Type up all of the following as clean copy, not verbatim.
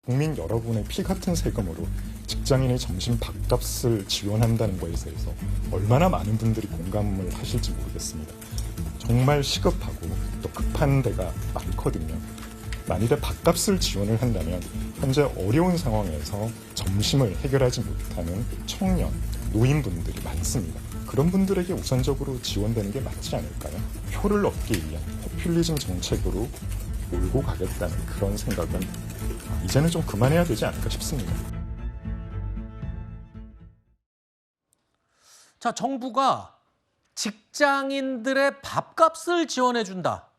국민 여러분의 피 같은 세금으로 직장인의 점심 밥값을 지원한다는 것에 대해서 얼마나 많은 분들이 공감을 하실지 모르겠습니다. 정말 시급하고 또 급한 데가 많거든요. 만일에 밥값을 지원을 한다면 현재 어려운 상황에서 점심을 해결하지 못하는 청년, 노인분들이 많습니다. 그런 분들에게 우선적으로 지원되는 게 맞지 않을까요? 표를 얻기 위한 포퓰리즘 정책으로 몰고 가겠다는 그런 생각은 이제는 좀 그만해야 되지 않을까 싶습니다. 자, 정부가 직장인들의 밥값을 지원해준다.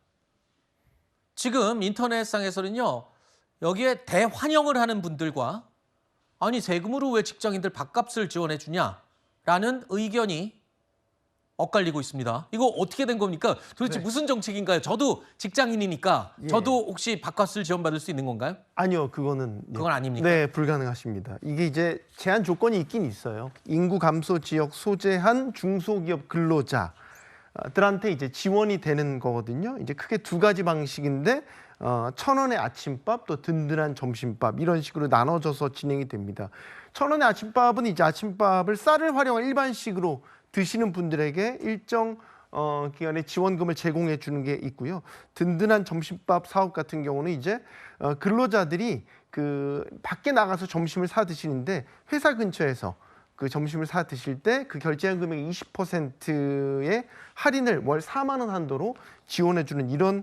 지금 인터넷상에서는요, 여기에 대환영을 하는 분들과 아니 세금으로 왜 직장인들 밥값을 지원해주냐라는 의견이 엇갈리고 있습니다. 이거 어떻게 된 겁니까? 도대체 네. 무슨 정책인가요? 저도 직장인이니까 예. 저도 혹시 밥값을 지원받을 수 있는 건가요? 아니요, 그거는 그건 아닙니까? 네, 불가능하십니다. 이게 이제 제한 조건이 있긴 있어요. 인구 감소 지역 소재한 중소기업 근로자들한테 이제 지원이 되는 거거든요. 이제 크게 두 가지 방식인데 1,000원의 아침밥 또 든든한 점심밥 이런 식으로 나눠져서 진행이 됩니다. 1,000원의 아침밥은 이제 아침밥을 쌀을 활용한 일반식으로 드시는 분들에게 일정 기간의 지원금을 제공해 주는 게 있고요. 든든한 점심밥 사업 같은 경우는 이제 근로자들이 그 밖에 나가서 점심을 사 드시는데 회사 근처에서 그 점심을 사 드실 때 그 결제한 금액의 20%의 할인을 월 4만 원 한도로 지원해 주는 이런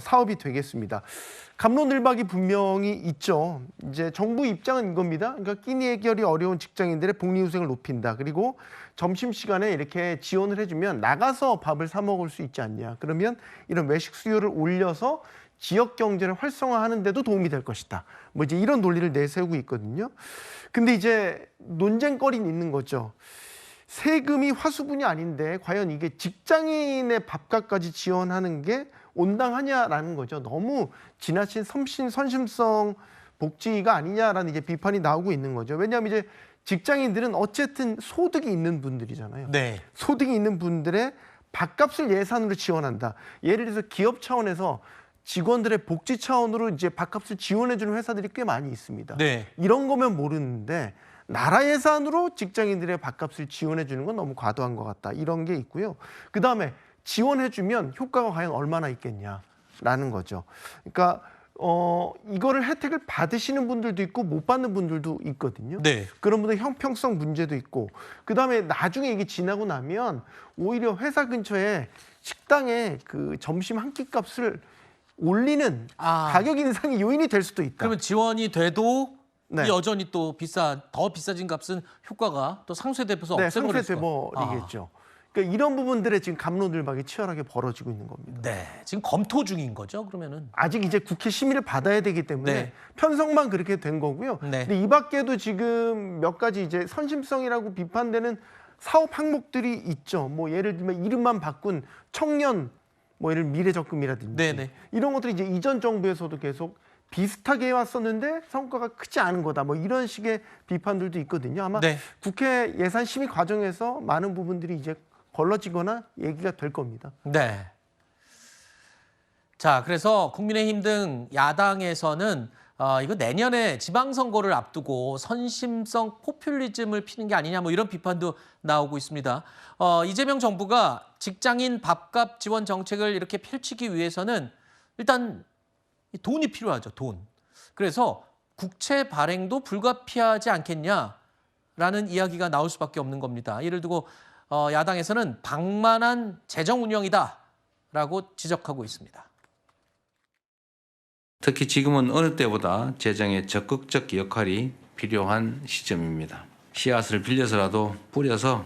사업이 되겠습니다. 갑론을박이 분명히 있죠. 이제 정부 입장은 이겁니다. 그러니까 끼니 해결이 어려운 직장인들의 복리후생을 높인다. 그리고 점심시간에 이렇게 지원을 해주면 나가서 밥을 사 먹을 수 있지 않냐. 그러면 이런 외식 수요를 올려서 지역 경제를 활성화하는 데도 도움이 될 것이다. 뭐 이제 이런 논리를 내세우고 있거든요. 근데 이제 논쟁거리는 있는 거죠. 세금이 화수분이 아닌데 과연 이게 직장인의 밥값까지 지원하는 게 온당하냐라는 거죠. 너무 지나친 선심성 복지가 아니냐라는 이제 비판이 나오고 있는 거죠. 왜냐하면 이제 직장인들은 어쨌든 소득이 있는 분들이잖아요. 네. 소득이 있는 분들의 밥값을 예산으로 지원한다. 예를 들어서 기업 차원에서 직원들의 복지 차원으로 이제 밥값을 지원해주는 회사들이 꽤 많이 있습니다. 네. 이런 거면 모르는데 나라 예산으로 직장인들의 밥값을 지원해주는 건 너무 과도한 것 같다. 이런 게 있고요. 그 다음에 지원해주면 효과가 과연 얼마나 있겠냐라는 거죠. 그러니까 이거를 혜택을 받으시는 분들도 있고 못 받는 분들도 있거든요. 네. 그런 분들 형평성 문제도 있고 그 다음에 나중에 이게 지나고 나면 오히려 회사 근처에 식당에 그 점심 한 끼 값을 올리는 가격 인상의 요인이 될 수도 있다. 그러면 지원이 돼도 네. 여전히 또 더 비싸진 값은 효과가 또 상쇄돼서 네, 없애버릴 수가. 상쇄돼버리겠죠. 그러니까 이런 부분들에 지금 갑론을박이 치열하게 벌어지고 있는 겁니다. 네, 지금 검토 중인 거죠, 그러면은. 아직 이제 국회 심의를 받아야 되기 때문에 네. 편성만 그렇게 된 거고요. 네. 근데 이 밖에도 지금 몇 가지 이제 선심성이라고 비판되는 사업 항목들이 있죠. 뭐 예를 들면 이름만 바꾼 청년 뭐 예를 미래적금이라든지 네네. 이런 것들이 이제 이전 정부에서도 계속 비슷하게 해왔었는데 성과가 크지 않은 거다. 뭐 이런 식의 비판들도 있거든요. 아마 네. 국회 예산 심의 과정에서 많은 부분들이 이제 걸러지거나 얘기가 될 겁니다. 네. 자, 그래서 국민의힘 등 야당에서는 이거 내년에 지방선거를 앞두고 선심성 포퓰리즘을 피는 게 아니냐 뭐 이런 비판도 나오고 있습니다. 이재명 정부가 직장인 밥값 지원 정책을 이렇게 펼치기 위해서는 일단 돈이 필요하죠, 돈. 그래서 국채 발행도 불가피하지 않겠냐라는 이야기가 나올 수밖에 없는 겁니다. 이를 두고 야당에서는 방만한 재정 운영이다라고 지적하고 있습니다. 특히 지금은 어느 때보다 재정의 적극적 역할이 필요한 시점입니다. 씨앗을 빌려서라도 뿌려서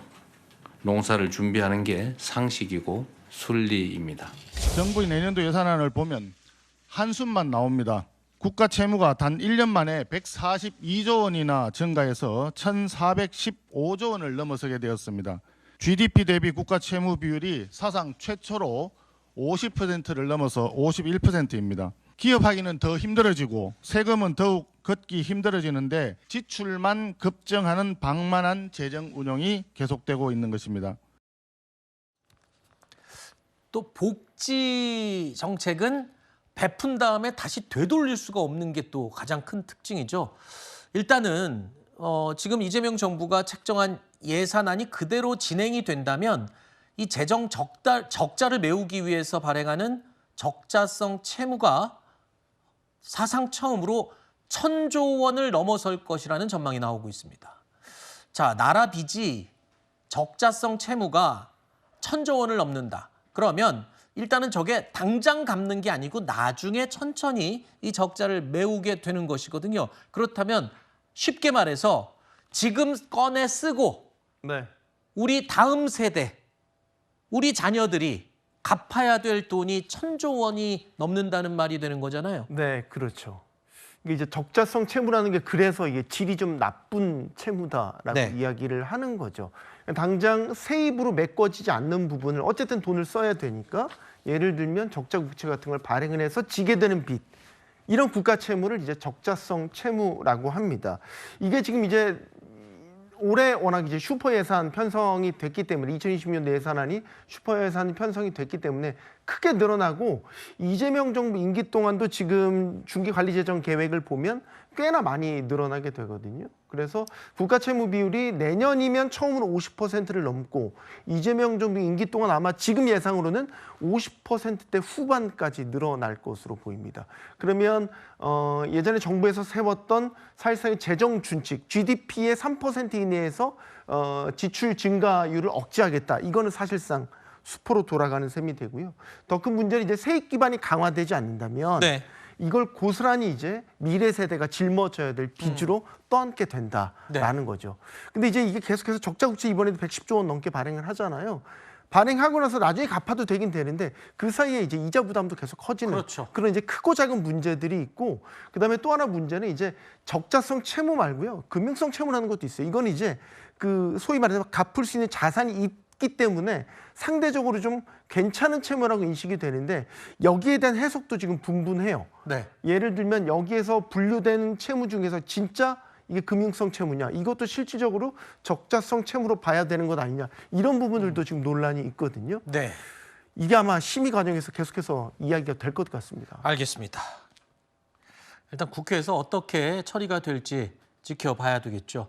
농사를 준비하는 게 상식이고 순리입니다. 정부의 내년도 예산안을 보면 한숨만 나옵니다. 국가 채무가 단 1년 만에 142조 원이나 증가해서 1,415조 원을 넘어서게 되었습니다. GDP 대비 국가 채무 비율이 사상 최초로 50%를 넘어서 51%입니다. 기업하기는 더 힘들어지고 세금은 더욱 걷기 힘들어지는데 지출만 급증하는 방만한 재정 운용이 계속되고 있는 것입니다. 또 복지 정책은 베푼 다음에 다시 되돌릴 수가 없는 게 또 가장 큰 특징이죠. 일단은 지금 이재명 정부가 책정한 예산안이 그대로 진행이 된다면 이 재정 적자를 메우기 위해서 발행하는 적자성 채무가 사상 처음으로 1,000조 원을 넘어설 것이라는 전망이 나오고 있습니다. 자, 나라 빚이 적자성 채무가 1,000조 원을 넘는다. 그러면 일단은 저게 당장 갚는 게 아니고 나중에 천천히 이 적자를 메우게 되는 것이거든요. 그렇다면 쉽게 말해서 지금 꺼내 쓰고 네. 우리 다음 세대, 우리 자녀들이 갚아야 될 돈이 1,000조 원이 넘는다는 말이 되는 거잖아요. 네, 그렇죠. 이게 이제 적자성 채무라는 게 그래서 이게 질이 좀 나쁜 채무다라고 네. 이야기를 하는 거죠. 당장 세입으로 메꿔지지 않는 부분을 어쨌든 돈을 써야 되니까 예를 들면 적자 국채 같은 걸 발행을 해서 지게 되는 빚, 이런 국가 채무를 이제 적자성 채무라고 합니다. 이게 지금 이제 올해 워낙 이제 슈퍼 예산 편성이 됐기 때문에 2020년도 예산안이 슈퍼 예산 편성이 됐기 때문에 크게 늘어나고 이재명 정부 임기 동안도 지금 중기관리재정 계획을 보면 꽤나 많이 늘어나게 되거든요. 그래서 국가 채무 비율이 내년이면 처음으로 50%를 넘고 이재명 정부 임기 동안 아마 지금 예상으로는 50%대 후반까지 늘어날 것으로 보입니다. 그러면 예전에 정부에서 세웠던 사실상의 재정 준칙, GDP의 3% 이내에서 지출 증가율을 억제하겠다. 이거는 사실상 수포로 돌아가는 셈이 되고요. 더 큰 문제는 이제 세입 기반이 강화되지 않는다면 네. 이걸 고스란히 이제 미래 세대가 짊어져야 될 빚으로 떠안게 된다라는 거죠. 근데 이제 이게 계속해서 적자 국채 이번에도 110조 원 넘게 발행을 하잖아요. 발행하고 나서 나중에 갚아도 되긴 되는데 그 사이에 이제 이자 부담도 계속 커지는 그렇죠. 그런 이제 크고 작은 문제들이 있고, 그다음에 또 하나 문제는 이제 적자성 채무 말고요, 금융성 채무라는 것도 있어요. 이건 이제 그 소위 말해서 갚을 수 있는 자산이 있기 때문에 상대적으로 좀 괜찮은 채무라고 인식이 되는데 여기에 대한 해석도 지금 분분해요. 네. 예를 들면 여기에서 분류된 채무 중에서 진짜 이게 금융성 채무냐, 이것도 실질적으로 적자성 채무로 봐야 되는 것 아니냐, 이런 부분들도 지금 논란이 있거든요. 네. 이게 아마 심의 과정에서 계속해서 이야기가 될 것 같습니다. 알겠습니다. 일단 국회에서 어떻게 처리가 될지 지켜봐야 되겠죠.